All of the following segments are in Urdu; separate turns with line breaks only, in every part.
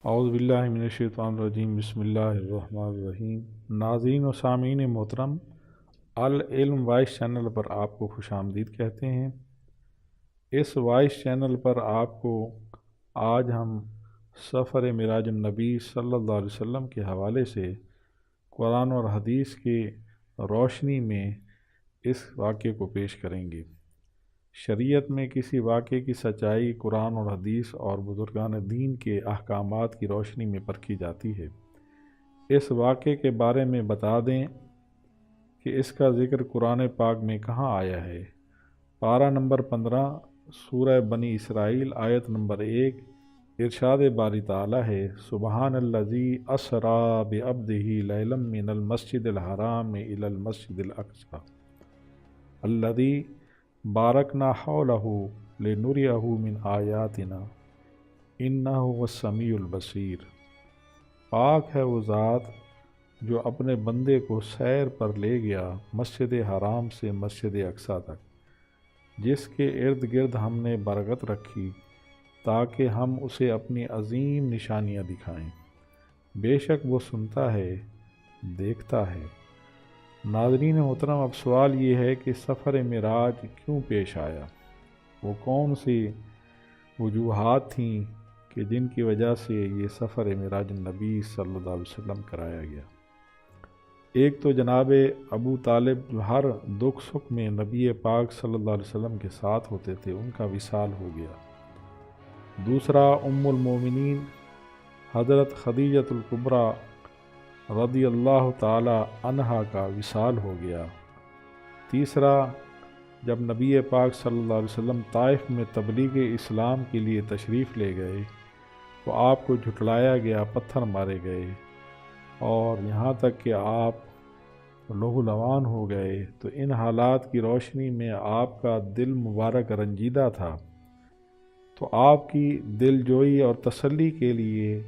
اعوذ باللہ من الشیطان الرجیم، بسم اللہ الرحمن الرحیم۔ ناظرین و سامعین محترم، العلم وائس چینل پر آپ کو خوش آمدید کہتے ہیں۔ اس وائس چینل پر آپ کو آج ہم سفر معراج النبی صلی اللہ علیہ وسلم کے حوالے سے قرآن اور حدیث کی روشنی میں اس واقعے کو پیش کریں گے۔ شریعت میں کسی واقعے کی سچائی قرآن اور حدیث اور بزرگان دین کے احکامات کی روشنی میں پرکھی جاتی ہے۔ اس واقعے کے بارے میں بتا دیں کہ اس کا ذکر قرآن پاک میں کہاں آیا ہے۔ پارہ نمبر 15 سورہ بنی اسرائیل آیت نمبر 1، ارشاد باری تعالیٰ ہے، سبحان الذی اسریٰ بعبدہ لیلا من المسجد الحرام الی المسجد الاقصی الذی بارکنا حولہ لنریہ من آیاتنا انہ هو السمیع البصیر۔ پاک ہے وہ ذات جو اپنے بندے کو سیر پر لے گیا مسجد حرام سے مسجد اقصی تک، جس کے ارد گرد ہم نے برکت رکھی تاکہ ہم اسے اپنی عظیم نشانیاں دکھائیں۔ بے شک وہ سنتا ہے، دیکھتا ہے۔ ناظرین محترم، اب سوال یہ ہے کہ سفر معراج کیوں پیش آیا؟ وہ کون سی وجوہات تھیں کہ جن کی وجہ سے یہ سفر معراج النبی صلی اللہ علیہ وسلم کرایا گیا؟ ایک تو جناب ابو طالب جو ہر دکھ سکھ میں نبی پاک صلی اللہ علیہ وسلم کے ساتھ ہوتے تھے، ان کا وصال ہو گیا۔ دوسرا، ام المومنین حضرت خدیجۃ الکبریٰ رضی اللہ تعالی عنہا کا وصال ہو گیا۔ تیسرا، جب نبی پاک صلی اللہ علیہ وسلم طائف میں تبلیغ اسلام کے لیے تشریف لے گئے تو آپ کو جھٹلایا گیا، پتھر مارے گئے اور یہاں تک کہ آپ لہو لوان ہو گئے، تو ان حالات کی روشنی میں آپ کا دل مبارک رنجیدہ تھا، تو آپ کی دل جوئی اور تسلی کے لیے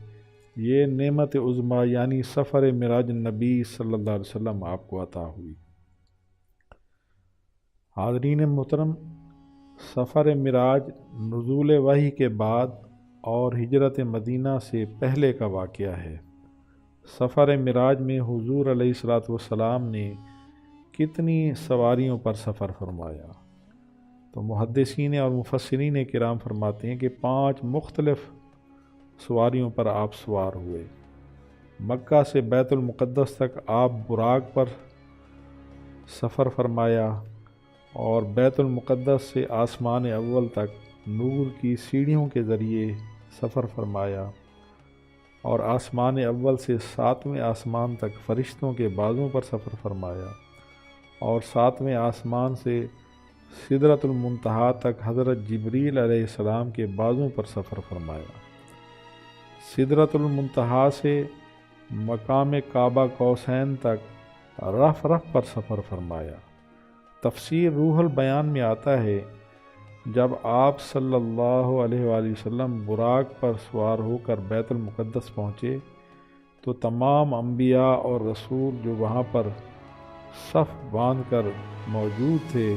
یہ نعمت عظمیٰ یعنی سفر معراج النبی صلی اللہ علیہ وسلم آپ کو عطا ہوئی۔ حاضرین محترم، سفر معراج نزول وحی کے بعد اور ہجرت مدینہ سے پہلے کا واقعہ ہے۔ سفر معراج میں حضور علیہ الصلوۃ والسلام نے کتنی سواریوں پر سفر فرمایا؟ تو محدثین اور مفسرین کرام فرماتے ہیں کہ 5 مختلف سواریوں پر آپ سوار ہوئے۔ مکہ سے بیت المقدس تک آپ براق پر سفر فرمایا اور بیت المقدس سے آسمان اول تک نور کی سیڑھیوں کے ذریعے سفر فرمایا اور آسمان اول سے 7ویں آسمان تک فرشتوں کے بازوں پر سفر فرمایا اور 7ویں آسمان سے سدرۃ المنتہا تک حضرت جبریل علیہ السلام کے بازوں پر سفر فرمایا۔ سدرۃ المنتہا سے مقام کعبہ قوسین تک رف رف پر سفر فرمایا۔ تفسیر روح البیان میں آتا ہے، جب آپ صلی اللہ علیہ وآلہ وسلم براق پر سوار ہو کر بیت المقدس پہنچے تو تمام انبیاء اور رسول جو وہاں پر صف باندھ کر موجود تھے،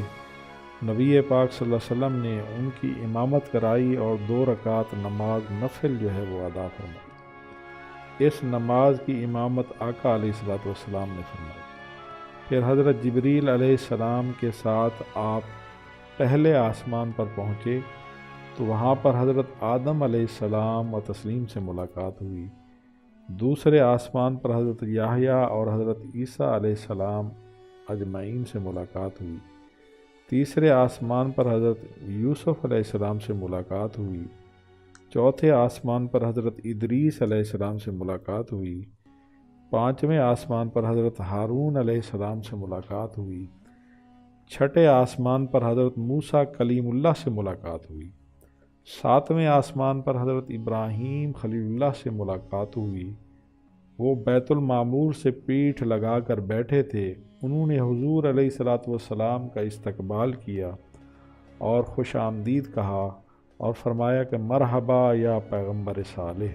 نبی پاک صلی اللہ علیہ وسلم نے ان کی امامت کرائی اور 2 رکعت نماز نفل جو ہے وہ ادا فرمائی۔ اس نماز کی امامت آقا علیہ الصلوۃ والسلام نے فرمائی۔ پھر حضرت جبریل علیہ السلام کے ساتھ آپ پہلے آسمان پر پہنچے تو وہاں پر حضرت آدم علیہ السلام و تسلیم سے ملاقات ہوئی۔ دوسرے آسمان پر حضرت یحییٰ اور حضرت عیسیٰ علیہ السلام اجمعین سے ملاقات ہوئی۔ تیسرے آسمان پر حضرت یوسف علیہ السلام سے ملاقات ہوئی۔ چوتھے آسمان پر حضرت ادریس علیہ السلام سے ملاقات ہوئی۔ 5ویں آسمان پر حضرت ہارون علیہ السلام سے ملاقات ہوئی۔ 6ٹھے آسمان پر حضرت موسیٰ کلیم اللہ سے ملاقات ہوئی۔ 7ویں آسمان پر حضرت ابراہیم خلیل اللہ سے ملاقات ہوئی۔ وہ بیت المعمور سے پیٹھ لگا کر بیٹھے تھے، انہوں نے حضور علیہ الصلوۃ والسلام کا استقبال کیا اور خوش آمدید کہا اور فرمایا کہ مرحبا یا پیغمبر صالح۔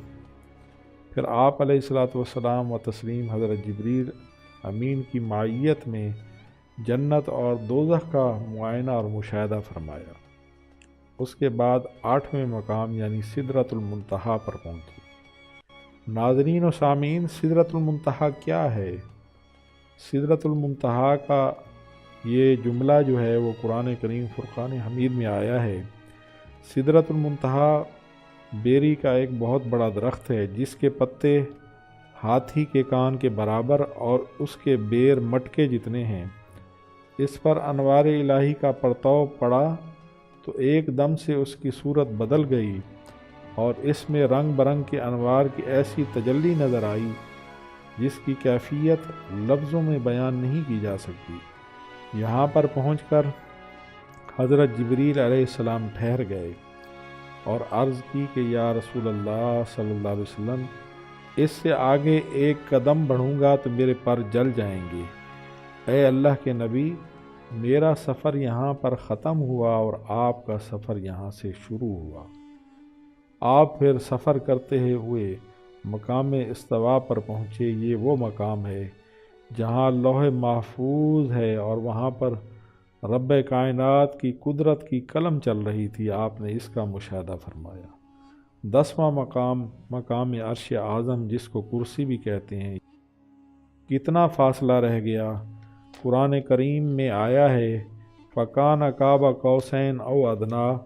پھر آپ علیہ الصلوۃ والسلام و تسلیم حضرت جبریل امین کی معیت میں جنت اور دوزخ کا معائنہ اور مشاہدہ فرمایا۔ اس کے بعد 8ویں مقام یعنی سدرۃ المنتہا پر پہنچے۔ ناظرین و سامعین، سدرۃ المنتہا کیا ہے؟ سدرۃ المنتہا کا یہ جملہ جو ہے وہ قرآن کریم فرقان حمید میں آیا ہے۔ سدرۃ المنتہا بیری کا ایک بہت بڑا درخت ہے جس کے پتے ہاتھی کے کان کے برابر اور اس کے بیر مٹکے جتنے ہیں۔ اس پر انوار الہی کا پرتو پڑا تو ایک دم سے اس کی صورت بدل گئی اور اس میں رنگ برنگ کے انوار کی ایسی تجلی نظر آئی جس کی کیفیت لفظوں میں بیان نہیں کی جا سکتی۔ یہاں پر پہنچ کر حضرت جبریل علیہ السلام ٹھہر گئے اور عرض کی کہ یا رسول اللہ صلی اللہ علیہ وسلم، اس سے آگے ایک قدم بڑھوں گا تو میرے پر جل جائیں گے۔ اے اللہ کے نبی، میرا سفر یہاں پر ختم ہوا اور آپ کا سفر یہاں سے شروع ہوا۔ آپ پھر سفر کرتے ہوئے مقام استوا پر پہنچے۔ یہ وہ مقام ہے جہاں لوح محفوظ ہے اور وہاں پر رب کائنات کی قدرت کی قلم چل رہی تھی۔ آپ نے اس کا مشاہدہ فرمایا۔ 10واں مقام مقام عرش اعظم، جس کو کرسی بھی کہتے ہیں، کتنا فاصلہ رہ گیا؟ قرآن کریم میں آیا ہے فَكَانَ قَابَ قَوْسَيْنِ أَوْ أَدْنَىٰ،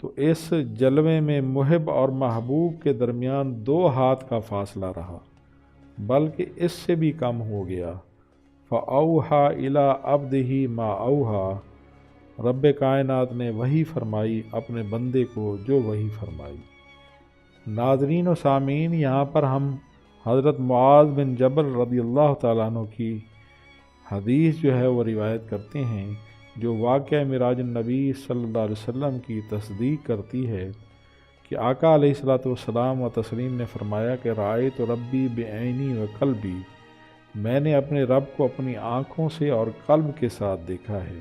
تو اس جلوے میں محب اور محبوب کے درمیان 2 ہاتھ کا فاصلہ رہا، بلکہ اس سے بھی کم ہو گیا۔ فَأَوْحَىٰ إِلَىٰ عَبْدِهِ مَا أَوْحَىٰ، رب کائنات نے وحی فرمائی اپنے بندے کو جو وحی فرمائی۔ ناظرین و سامعین، یہاں پر ہم حضرت معاذ بن جبل رضی اللہ تعالیٰ عنہ کی حدیث جو ہے وہ روایت کرتے ہیں، جو واقعہ معراج النبی صلی اللہ علیہ وسلم کی تصدیق کرتی ہے کہ آقا علیہ الصلوۃ والسلام و تسلیم نے فرمایا کہ رأیت ربی بعینی و قلبی، میں نے اپنے رب کو اپنی آنکھوں سے اور قلب کے ساتھ دیکھا ہے۔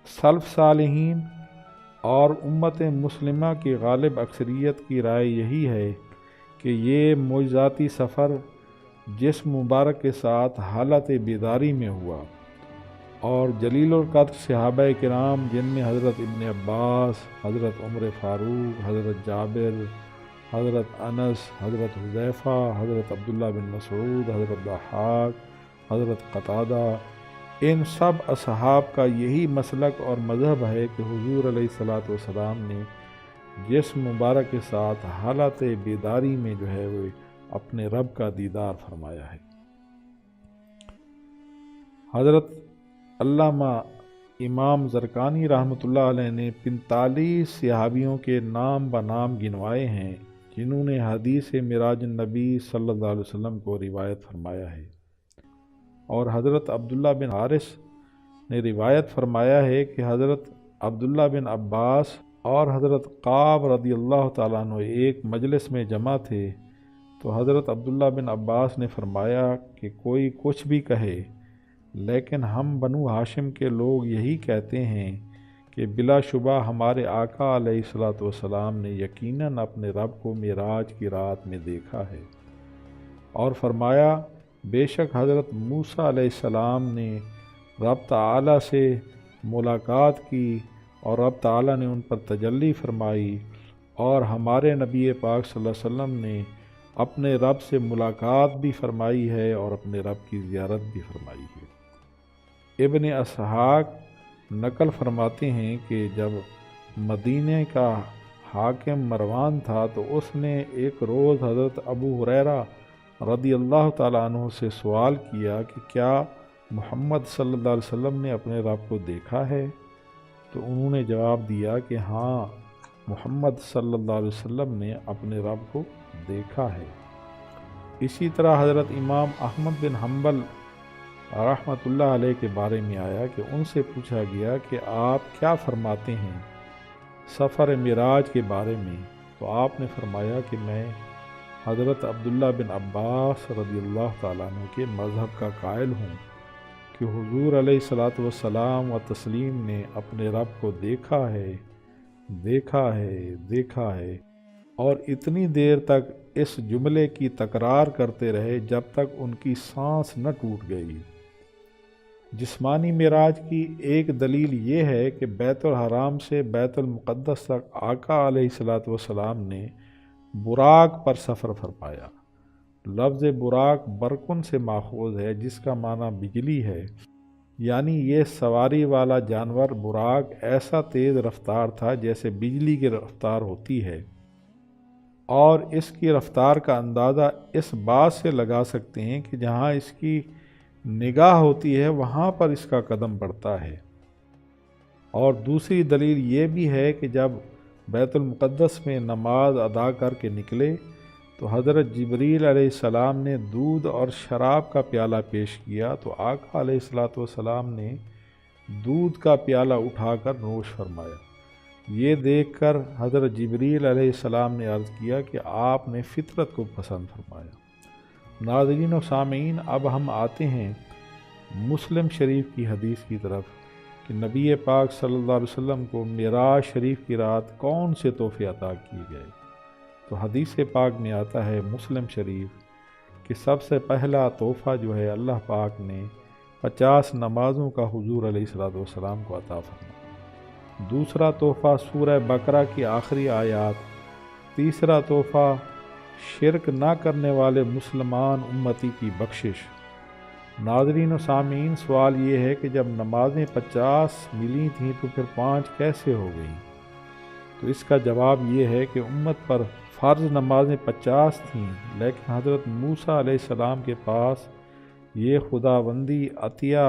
سلف صالحین اور امت مسلمہ کی غالب اکثریت کی رائے یہی ہے کہ یہ معجزاتی سفر جسم مبارک کے ساتھ حالت بیداری میں ہوا، اور جلیل القدر صحابہ کرام جن میں حضرت ابن عباس، حضرت عمر فاروق، حضرت جابر، حضرت انس، حضرت حذیفہ، حضرت عبداللہ بن مسعود، حضرت ضحاک، حضرت قتادہ، ان سب اصحاب کا یہی مسلک اور مذہب ہے کہ حضور علیہ الصلوۃ والسلام نے جسم مبارک کے ساتھ حالت بیداری میں جو ہے وہ اپنے رب کا دیدار فرمایا ہے۔ حضرت علامہ امام زرقانی رحمۃ اللہ علیہ نے 45 صحابیوں کے نام بنام گنوائے ہیں جنہوں نے حدیث معراج النبی صلی اللہ علیہ وسلم کو روایت فرمایا ہے، اور حضرت عبداللہ بن حارث نے روایت فرمایا ہے کہ حضرت عبداللہ بن عباس اور حضرت قاب رضی اللہ تعالیٰ عنہ ایک مجلس میں جمع تھے، تو حضرت عبداللہ بن عباس نے فرمایا کہ کوئی کچھ بھی کہے، لیکن ہم بنو ہاشم کے لوگ یہی کہتے ہیں کہ بلا شبہ ہمارے آقا علیہ الصلوۃ والسلام نے یقیناً اپنے رب کو معراج کی رات میں دیکھا ہے، اور فرمایا بے شک حضرت موسیٰ علیہ السلام نے رب تعالیٰ سے ملاقات کی اور رب تعالیٰ نے ان پر تجلی فرمائی، اور ہمارے نبی پاک صلی اللہ علیہ وسلم نے اپنے رب سے ملاقات بھی فرمائی ہے اور اپنے رب کی زیارت بھی فرمائی ہے۔ ابن اسحاق نقل فرماتے ہیں کہ جب مدینے کا حاکم مروان تھا تو اس نے ایک روز حضرت ابو ہریرہ رضی اللہ تعالیٰ عنہ سے سوال کیا کہ کیا محمد صلی اللہ علیہ وسلم نے اپنے رب کو دیکھا ہے؟ تو انہوں نے جواب دیا کہ ہاں، محمد صلی اللہ علیہ وسلم نے اپنے رب کو دیکھا ہے۔ اسی طرح حضرت امام احمد بن حنبل رحمۃ اللہ علیہ کے بارے میں آیا کہ ان سے پوچھا گیا کہ آپ کیا فرماتے ہیں سفر معراج کے بارے میں، تو آپ نے فرمایا کہ میں حضرت عبداللہ بن عباس رضی اللہ تعالیٰ عنہ کے مذہب کا قائل ہوں کہ حضور علیہ الصلوۃ والسلام و تسلیم نے اپنے رب کو دیکھا ہے، دیکھا ہے، دیکھا ہے، اور اتنی دیر تک اس جملے کی تکرار کرتے رہے جب تک ان کی سانس نہ ٹوٹ گئی۔ جسمانی معراج کی ایک دلیل یہ ہے کہ بیت الحرام سے بیت المقدس تک آقا علیہ الصلوۃ والسلام نے براق پر سفر فرمایا، لفظ براق برقن سے ماخوذ ہے جس کا معنی بجلی ہے، یعنی یہ سواری والا جانور براق ایسا تیز رفتار تھا جیسے بجلی کی رفتار ہوتی ہے، اور اس کی رفتار کا اندازہ اس بات سے لگا سکتے ہیں کہ جہاں اس کی نگاہ ہوتی ہے وہاں پر اس کا قدم پڑتا ہے۔ اور دوسری دلیل یہ بھی ہے کہ جب بیت المقدس میں نماز ادا کر کے نکلے تو حضرت جبریل علیہ السلام نے دودھ اور شراب کا پیالہ پیش کیا، تو آقا علیہ السلام نے دودھ کا پیالہ اٹھا کر نوش فرمایا۔ یہ دیکھ کر حضرت جبریل علیہ السلام نے عرض کیا کہ آپ نے فطرت کو پسند فرمایا۔ ناظرین و سامعین، اب ہم آتے ہیں مسلم شریف کی حدیث کی طرف کہ نبی پاک صلی اللہ علیہ وسلم کو معراج شریف کی رات کون سے تحفے عطا کیے گئے۔ تو حدیث پاک میں آتا ہے مسلم شریف کہ سب سے پہلا تحفہ جو ہے اللہ پاک نے 50 نمازوں کا حضور علیہ السلام کو عطا فرمایا۔ دوسرا تحفہ سورہ بقرہ کی آخری آیات۔ تیسرا تحفہ شرک نہ کرنے والے مسلمان امتی کی بخشش۔ ناظرین و سامعین، سوال یہ ہے کہ جب نمازیں 50 ملی تھیں تو پھر 5 کیسے ہو گئیں؟ تو اس کا جواب یہ ہے کہ امت پر فرض نمازیں 50 تھیں، لیکن حضرت موسیٰ علیہ السلام کے پاس یہ خداوندی عطیہ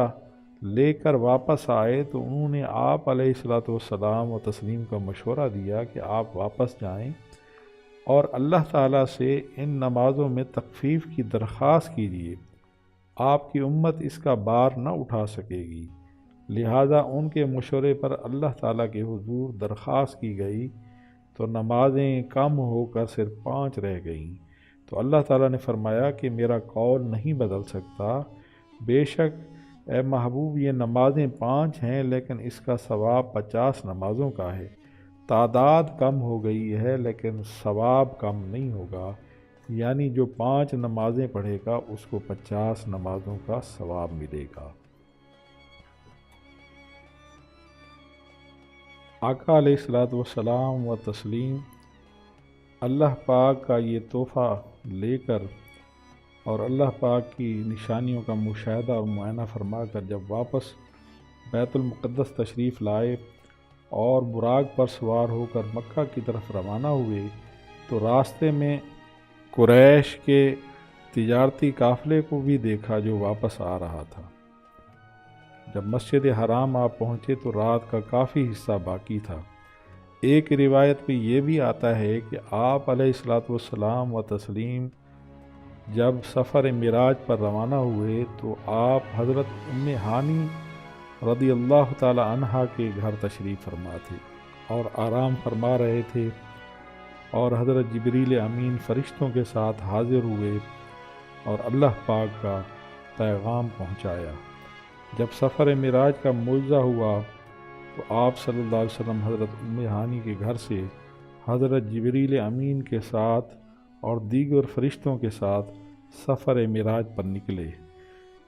لے کر واپس آئے تو انہوں نے آپ علیہ السلام و تسلیم کا مشورہ دیا کہ آپ واپس جائیں اور اللہ تعالیٰ سے ان نمازوں میں تخفیف کی درخواست کیجیے، آپ کی امت اس کا بار نہ اٹھا سکے گی۔ لہٰذا ان کے مشورے پر اللہ تعالیٰ کے حضور درخواست کی گئی تو نمازیں کم ہو کر صرف 5 رہ گئیں۔ تو اللہ تعالیٰ نے فرمایا کہ میرا قول نہیں بدل سکتا، بے شک اے محبوب یہ نمازیں 5 ہیں لیکن اس کا ثواب 50 نمازوں کا ہے۔ تعداد کم ہو گئی ہے لیکن ثواب کم نہیں ہوگا، یعنی جو 5 نمازیں پڑھے گا اس کو 50 نمازوں کا ثواب ملے گا۔ آقا علیہ السلام و تسلیم اللہ پاک کا یہ تحفہ لے کر اور اللہ پاک کی نشانیوں کا مشاہدہ اور معائنہ فرما کر جب واپس بیت المقدس تشریف لائے اور براق پر سوار ہو کر مکہ کی طرف روانہ ہوئے تو راستے میں قریش کے تجارتی قافلے کو بھی دیکھا جو واپس آ رہا تھا۔ جب مسجد حرام آپ پہنچے تو رات کا کافی حصہ باقی تھا۔ ایک روایت پہ یہ بھی آتا ہے کہ آپ علیہ السلام و تسلیم جب سفر معراج پر روانہ ہوئے تو آپ حضرت ام ہانی رضی اللہ تعالی عنہا کے گھر تشریف فرما تھے اور آرام فرما رہے تھے، اور حضرت جبریل امین فرشتوں کے ساتھ حاضر ہوئے اور اللہ پاک کا پیغام پہنچایا۔ جب سفر معراج کا موعظہ ہوا تو آپ صلی اللہ علیہ وسلم حضرت ام ہانی کے گھر سے حضرت جبریل امین کے ساتھ اور دیگر فرشتوں کے ساتھ سفر معراج پر نکلے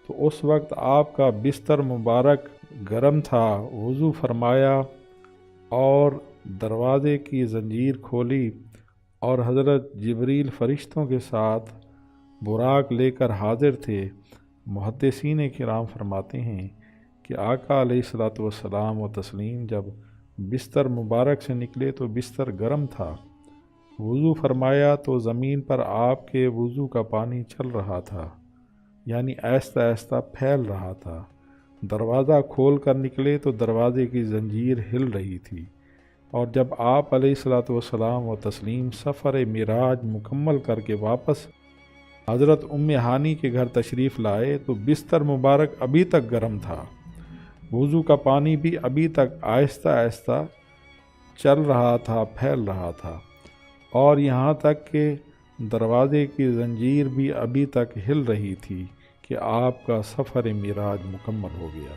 تو اس وقت آپ کا بستر مبارک گرم تھا۔ وضو فرمایا اور دروازے کی زنجیر کھولی اور حضرت جبریل فرشتوں کے ساتھ براق لے کر حاضر تھے۔ محدثین کرام فرماتے ہیں کہ آقا علیہ السلام و تسلیم جب بستر مبارک سے نکلے تو بستر گرم تھا۔ وضو فرمایا تو زمین پر آپ کے وضو کا پانی چل رہا تھا، یعنی آہستہ آہستہ پھیل رہا تھا۔ دروازہ کھول کر نکلے تو دروازے کی زنجیر ہل رہی تھی، اور جب آپ علیہ السلام و تسلیم سفر معراج مکمل کر کے واپس حضرت ام ہانی کے گھر تشریف لائے تو بستر مبارک ابھی تک گرم تھا، وضو کا پانی بھی ابھی تک آہستہ آہستہ چل رہا تھا، پھیل رہا تھا، اور یہاں تک کہ دروازے کی زنجیر بھی ابھی تک ہل رہی تھی کہ آپ کا سفر معراج مکمل ہو گیا۔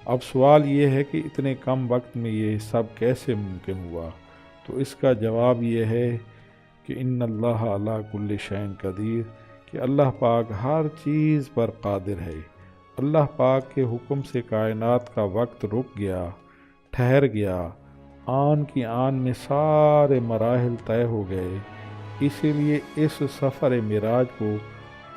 اب سوال یہ ہے کہ اتنے کم وقت میں یہ سب کیسے ممکن ہوا؟ تو اس کا جواب یہ ہے کہ ان اللہ علی کل شیء قدیر، کہ اللہ پاک ہر چیز پر قادر ہے۔ اللہ پاک کے حکم سے کائنات کا وقت رک گیا، ٹھہر گیا، آن کی آن میں سارے مراحل طے ہو گئے۔ اسی لیے اس سفر معراج کو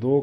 2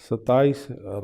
27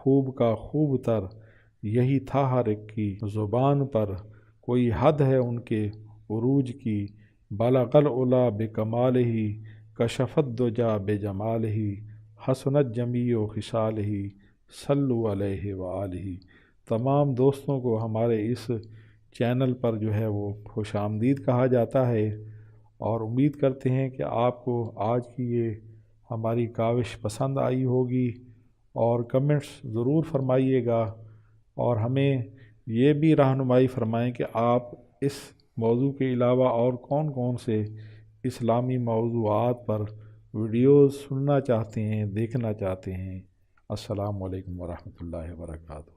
خوب کا خوب تر یہی تھا ہر ایک کی زبان پر، کوئی حد ہے ان کے عروج کی، بلغ العلا بکمال ہی، کشفت دجا بجمال ہی، حسنت جمیع و خصال ہی، صلو علیہ وآلہ۔ تمام دوستوں کو ہمارے اس چینل پر جو ہے وہ خوش آمدید کہا جاتا ہے، اور امید کرتے ہیں کہ آپ کو آج کی یہ ہماری کاوش پسند آئی ہوگی، اور کمنٹس ضرور فرمائیے گا، اور ہمیں یہ بھی رہنمائی فرمائیں کہ آپ اس موضوع کے علاوہ اور کون کون سے اسلامی موضوعات پر ویڈیوز سننا چاہتے ہیں، دیکھنا چاہتے ہیں۔ السلام علیکم ورحمۃ اللہ وبرکاتہ۔